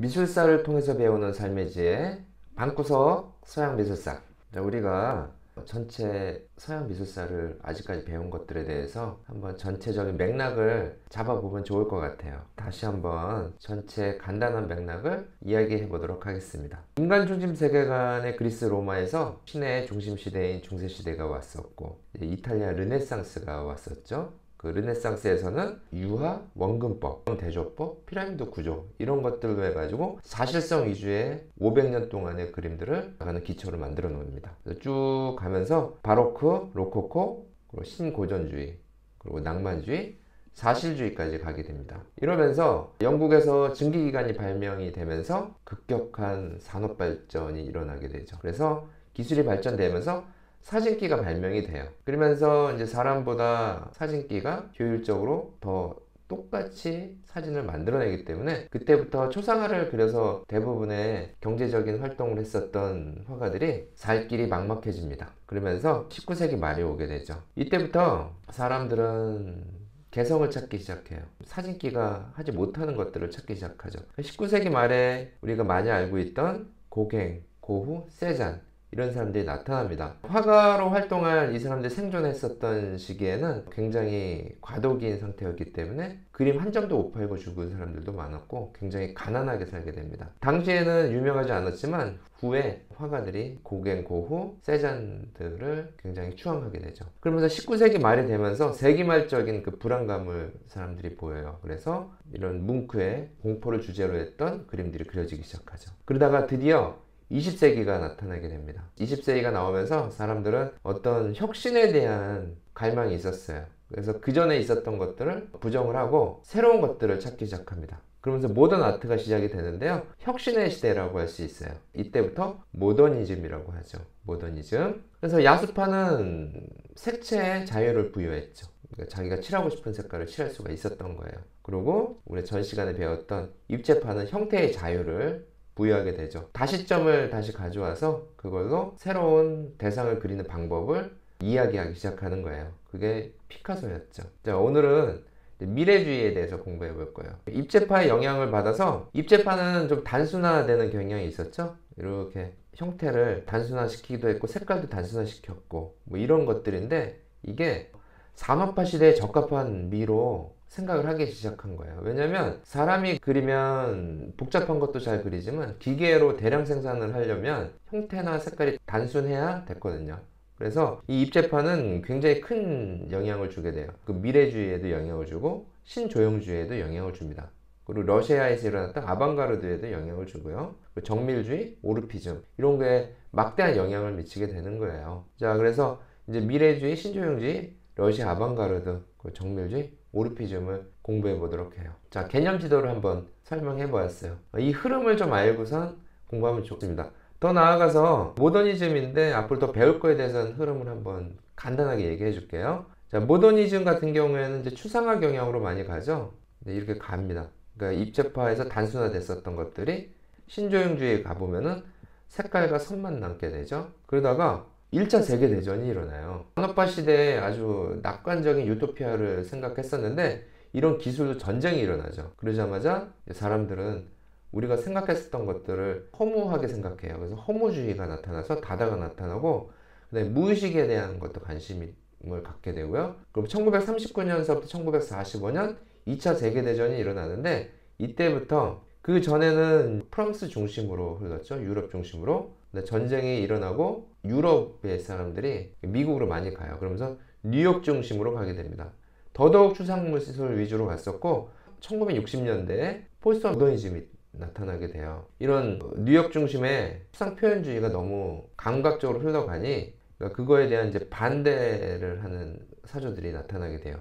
미술사를 통해서 배우는 삶의 지혜 방구석 서양 미술사. 자, 우리가 전체 서양 미술사를 아직까지 배운 것들에 대해서 한번 전체적인 맥락을 잡아보면 좋을 것 같아요. 다시 한번 전체 간단한 맥락을 이야기해 보도록 하겠습니다. 인간 중심 세계관의 그리스 로마에서 신의 중심 시대인 중세 시대가 왔었고, 이탈리아 르네상스가 왔었죠. 그 르네상스에서는 유화, 원근법, 대조법, 피라미드 구조 이런 것들로 해가지고 사실성 위주의 500년 동안의 그림들을 나가는 기초를 만들어 놓습니다. 쭉 가면서 바로크, 로코코, 그리고 신고전주의, 그리고 낭만주의, 사실주의까지 가게 됩니다. 이러면서 영국에서 증기기관이 발명이 되면서 급격한 산업 발전이 일어나게 되죠. 그래서 기술이 발전되면서 사진기가 발명이 돼요. 그러면서 이제 사람보다 사진기가 효율적으로 더 똑같이 사진을 만들어내기 때문에 그때부터 초상화를 그려서 대부분의 경제적인 활동을 했었던 화가들이 살 길이 막막해집니다. 그러면서 19세기 말에 오게 되죠. 이때부터 사람들은 개성을 찾기 시작해요. 사진기가 하지 못하는 것들을 찾기 시작하죠. 19세기 말에 우리가 많이 알고 있던 고갱, 고후, 세잔 이런 사람들이 나타납니다. 화가로 활동할 이 사람들이 생존했었던 시기에는 굉장히 과도기인 상태였기 때문에 그림 한 점도 못 팔고 죽은 사람들도 많았고 굉장히 가난하게 살게 됩니다. 당시에는 유명하지 않았지만 후에 화가들이 고갱, 고후, 세잔들을 굉장히 추앙하게 되죠. 그러면서 19세기 말이 되면서 세기말적인 그 불안감을 사람들이 보여요. 그래서 이런 뭉크의 공포를 주제로 했던 그림들이 그려지기 시작하죠. 그러다가 드디어 20세기가 나타나게 됩니다. 20세기가 나오면서 사람들은 어떤 혁신에 대한 갈망이 있었어요. 그래서 그 전에 있었던 것들을 부정을 하고 새로운 것들을 찾기 시작합니다. 그러면서 모던 아트가 시작이 되는데요. 혁신의 시대라고 할 수 있어요. 이때부터 모더니즘이라고 하죠. 모더니즘. 그래서 야수파는 색채에 자유를 부여했죠. 그러니까 자기가 칠하고 싶은 색깔을 칠할 수가 있었던 거예요. 그리고 우리 전 시간에 배웠던 입체파는 형태의 자유를 부여하게 되죠. 다시점을 다시 가져와서 그걸로 새로운 대상을 그리는 방법을 이야기하기 시작하는 거예요. 그게 피카소였죠. 자, 오늘은 미래주의에 대해서 공부해 볼 거예요. 입체파의 영향을 받아서 입체파는 좀 단순화되는 경향이 있었죠. 이렇게 형태를 단순화시키기도 했고 색깔도 단순화시켰고 뭐 이런 것들인데 이게 산업화 시대에 적합한 미로 생각을 하기 시작한 거예요. 왜냐면 사람이 그리면 복잡한 것도 잘 그리지만 기계로 대량 생산을 하려면 형태나 색깔이 단순해야 됐거든요. 그래서 이 입체파는 굉장히 큰 영향을 주게 돼요. 그 미래주의에도 영향을 주고 신조형주의에도 영향을 줍니다. 그리고 러시아에서 일어났던 아방가르드에도 영향을 주고요. 정밀주의, 오르피즘 이런 게 막대한 영향을 미치게 되는 거예요. 자, 그래서 이제 미래주의, 신조형주의, 러시아 아방가르드, 정밀주의, 오르피즘을 공부해 보도록 해요. 자, 개념 지도를 한번 설명해 보았어요. 이 흐름을 좀 알고선 공부하면 좋습니다. 더 나아가서 모더니즘인데 앞으로 더 배울 거에 대해서는 흐름을 한번 간단하게 얘기해 줄게요. 자, 모더니즘 같은 경우에는 이제 추상화 경향으로 많이 가죠. 이렇게 갑니다. 그러니까 입체파에서 단순화됐었던 것들이 신조형주의에 가보면은 색깔과 선만 남게 되죠. 그러다가 1차 세계대전이 일어나요. 산업화 시대에 아주 낙관적인 유토피아를 생각했었는데 이런 기술도 전쟁이 일어나죠. 그러자마자 사람들은 우리가 생각했었던 것들을 허무하게 생각해요. 그래서 허무주의가 나타나서 다다가 나타나고 그다음에 무의식에 대한 것도 관심을 갖게 되고요. 그럼 1939년서부터 1945년 2차 세계대전이 일어나는데 이때부터 그 전에는 프랑스 중심으로 흘렀죠. 유럽 중심으로. 전쟁이 일어나고 유럽의 사람들이 미국으로 많이 가요. 그러면서 뉴욕 중심으로 가게 됩니다. 더더욱 추상미술 위주로 갔었고 1960년대에 포스트 모더니즘이 나타나게 돼요. 이런 뉴욕 중심의 추상 표현주의가 너무 감각적으로 흘러가니 그거에 대한 이제 반대를 하는 사조들이 나타나게 돼요.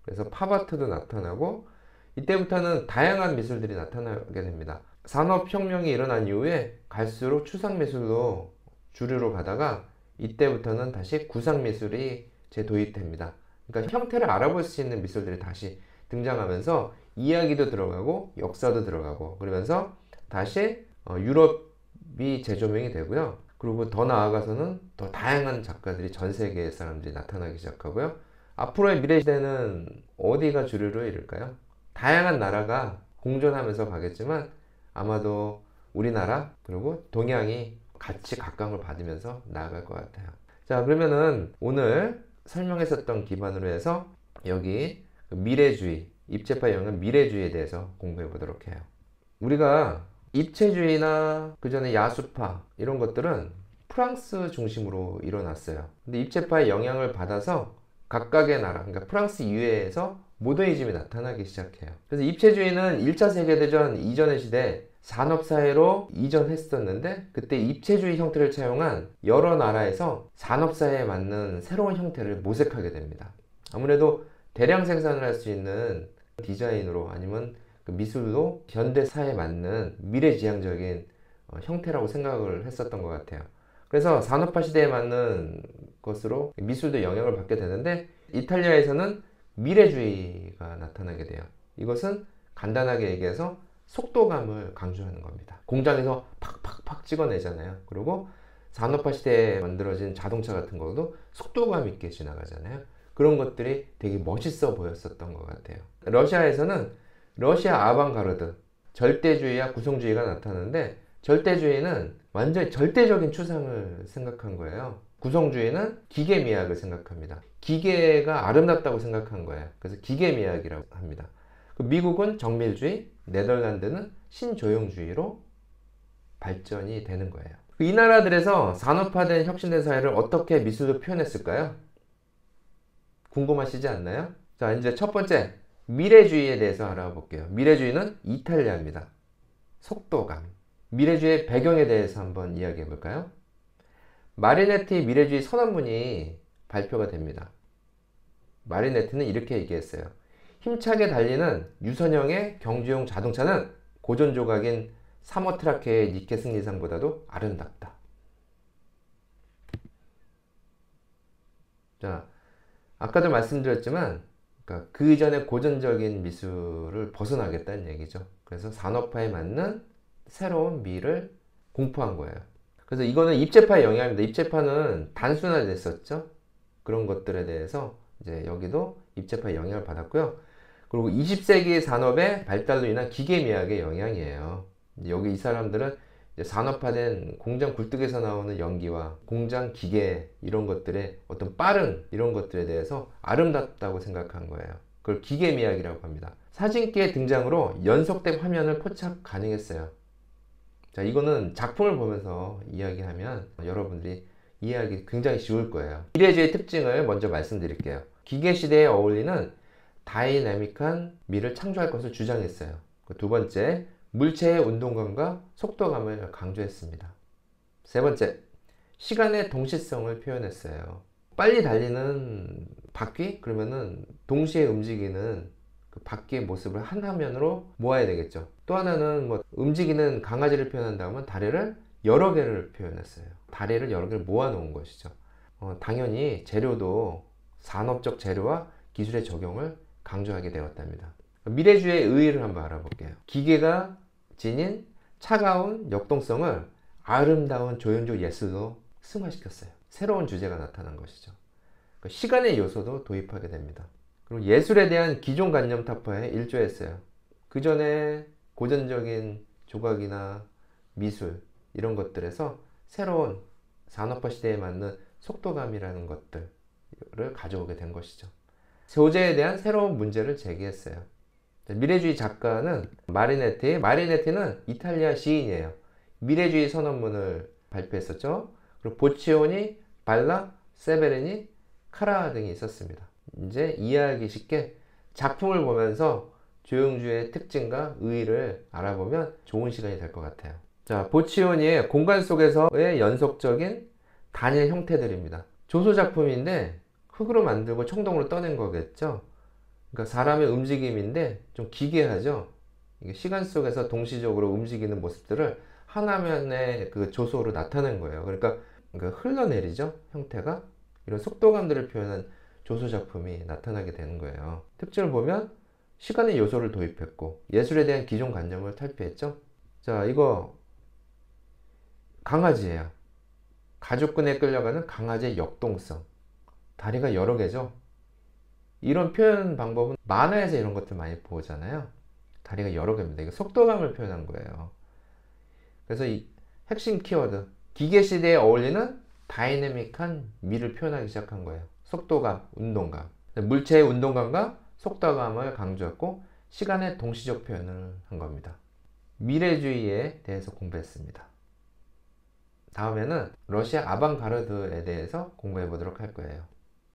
그래서 팝아트도 나타나고 이때부터는 다양한 미술들이 나타나게 됩니다. 산업혁명이 일어난 이후에 갈수록 추상미술로 주류로 가다가 이때부터는 다시 구상미술이 재도입됩니다. 그러니까 형태를 알아볼 수 있는 미술들이 다시 등장하면서 이야기도 들어가고 역사도 들어가고 그러면서 다시 유럽이 재조명이 되고요. 그리고 더 나아가서는 더 다양한 작가들이 전 세계의 사람들이 나타나기 시작하고요. 앞으로의 미래 시대는 어디가 주류로 이룰까요? 다양한 나라가 공존하면서 가겠지만 아마도 우리나라 그리고 동양이 같이 각광을 받으면서 나아갈 것 같아요. 자, 그러면은 오늘 설명했었던 기반으로 해서 여기 미래주의, 입체파 영향 미래주의에 대해서 공부해 보도록 해요. 우리가 입체주의나 그 전에 야수파 이런 것들은 프랑스 중심으로 일어났어요. 근데 입체파의 영향을 받아서 각각의 나라, 그러니까 프랑스 이외에서 모더니즘이 나타나기 시작해요. 그래서 입체주의는 1차 세계대전 이전의 시대 산업사회로 이전했었는데, 그때 입체주의 형태를 차용한 여러 나라에서 산업사회에 맞는 새로운 형태를 모색하게 됩니다. 아무래도 대량 생산을 할 수 있는 디자인으로 아니면 그 미술로 현대사회에 맞는 미래지향적인 형태라고 생각을 했었던 것 같아요. 그래서 산업화 시대에 맞는 것으로 미술도 영향을 받게 되는데, 이탈리아에서는 미래주의가 나타나게 돼요. 이것은 간단하게 얘기해서 속도감을 강조하는 겁니다. 공장에서 팍팍팍 찍어내잖아요. 그리고 산업화 시대에 만들어진 자동차 같은 것도 속도감 있게 지나가잖아요. 그런 것들이 되게 멋있어 보였었던 것 같아요. 러시아에서는 러시아 아방가르드, 절대주의와 구성주의가 나타나는데, 절대주의는 완전히 절대적인 추상을 생각한 거예요. 구성주의는 기계미학을 생각합니다. 기계가 아름답다고 생각한 거예요. 그래서 기계미학이라고 합니다. 미국은 정밀주의, 네덜란드는 신조용주의로 발전이 되는 거예요. 이 나라들에서 산업화된 혁신된 사회를 어떻게 미술로 표현했을까요? 궁금하시지 않나요? 자, 이제 첫 번째 미래주의에 대해서 알아볼게요. 미래주의는 이탈리아입니다. 속도감. 미래주의의 배경에 대해서 한번 이야기해 볼까요? 마리네티 미래주의 선언문이 발표가 됩니다. 마리네티는 이렇게 얘기했어요. 힘차게 달리는 유선형의 경주용 자동차는 고전 조각인 사모트라케의 니케 승리상보다도 아름답다. 자, 아까도 말씀드렸지만 그러니까 그 이전의 고전적인 미술을 벗어나겠다는 얘기죠. 그래서 산업화에 맞는 새로운 미를 공포한 거예요. 그래서 이거는 입체파의 영향입니다. 입체파는 단순화됐었죠. 그런 것들에 대해서 이제 여기도 입체파의 영향을 받았고요. 그리고 20세기 산업의 발달로 인한 기계미학의 영향이에요. 여기 이 사람들은 이제 산업화된 공장 굴뚝에서 나오는 연기와 공장 기계 이런 것들의 어떤 빠른 이런 것들에 대해서 아름답다고 생각한 거예요. 그걸 기계미학이라고 합니다. 사진기의 등장으로 연속된 화면을 포착 가능했어요. 자, 이거는 작품을 보면서 이야기하면 여러분들이 이해하기 굉장히 쉬울 거예요. 미래주의 특징을 먼저 말씀드릴게요. 기계시대에 어울리는 다이내믹한 미를 창조할 것을 주장했어요. 두 번째, 물체의 운동감과 속도감을 강조했습니다. 세 번째, 시간의 동시성을 표현했어요. 빨리 달리는 바퀴? 그러면은 동시에 움직이는 그 바퀴의 모습을 한 화면으로 모아야 되겠죠. 또 하나는 뭐 움직이는 강아지를 표현한다면 다리를 여러 개를 표현했어요. 다리를 여러 개를 모아 놓은 것이죠. 당연히 재료도 산업적 재료와 기술의 적용을 강조하게 되었답니다. 미래주의의 의의를 한번 알아볼게요. 기계가 지닌 차가운 역동성을 아름다운 조형적 예술로 승화시켰어요. 새로운 주제가 나타난 것이죠. 시간의 요소도 도입하게 됩니다. 그리고 예술에 대한 기존 관념 타파에 일조했어요. 그 전에 고전적인 조각이나 미술 이런 것들에서 새로운 산업화 시대에 맞는 속도감이라는 것들을 가져오게 된 것이죠. 소재에 대한 새로운 문제를 제기했어요. 미래주의 작가는 마리네티는 이탈리아 시인이에요. 미래주의 선언문을 발표했었죠. 그리고 보치오니, 발라, 세베리니, 카라 등이 있었습니다. 이제 이해하기 쉽게 작품을 보면서 조형주의 특징과 의의를 알아보면 좋은 시간이 될 것 같아요. 자, 보치오니의 공간 속에서의 연속적인 단일 형태들입니다. 조소작품인데 흙으로 만들고 청동으로 떠낸 거겠죠. 그러니까 사람의 움직임인데 좀 기괴하죠. 이게 시간 속에서 동시적으로 움직이는 모습들을 한 화면의 그 조소로 나타낸 거예요. 그러니까 흘러내리죠, 형태가. 이런 속도감들을 표현한 조소작품이 나타나게 되는 거예요. 특징을 보면 시간의 요소를 도입했고 예술에 대한 기존 관념을 탈피했죠. 자, 이거 강아지예요. 가죽끈에 끌려가는 강아지의 역동성. 다리가 여러 개죠. 이런 표현 방법은 만화에서 이런 것들 많이 보잖아요. 다리가 여러 개입니다. 이거 속도감을 표현한 거예요. 그래서 이 핵심 키워드, 기계 시대에 어울리는 다이내믹한 미를 표현하기 시작한 거예요. 속도감, 운동감. 물체의 운동감과 속도감을 강조했고 시간의 동시적 표현을 한 겁니다. 미래주의에 대해서 공부했습니다. 다음에는 러시아 아방가르드에 대해서 공부해 보도록 할 거예요.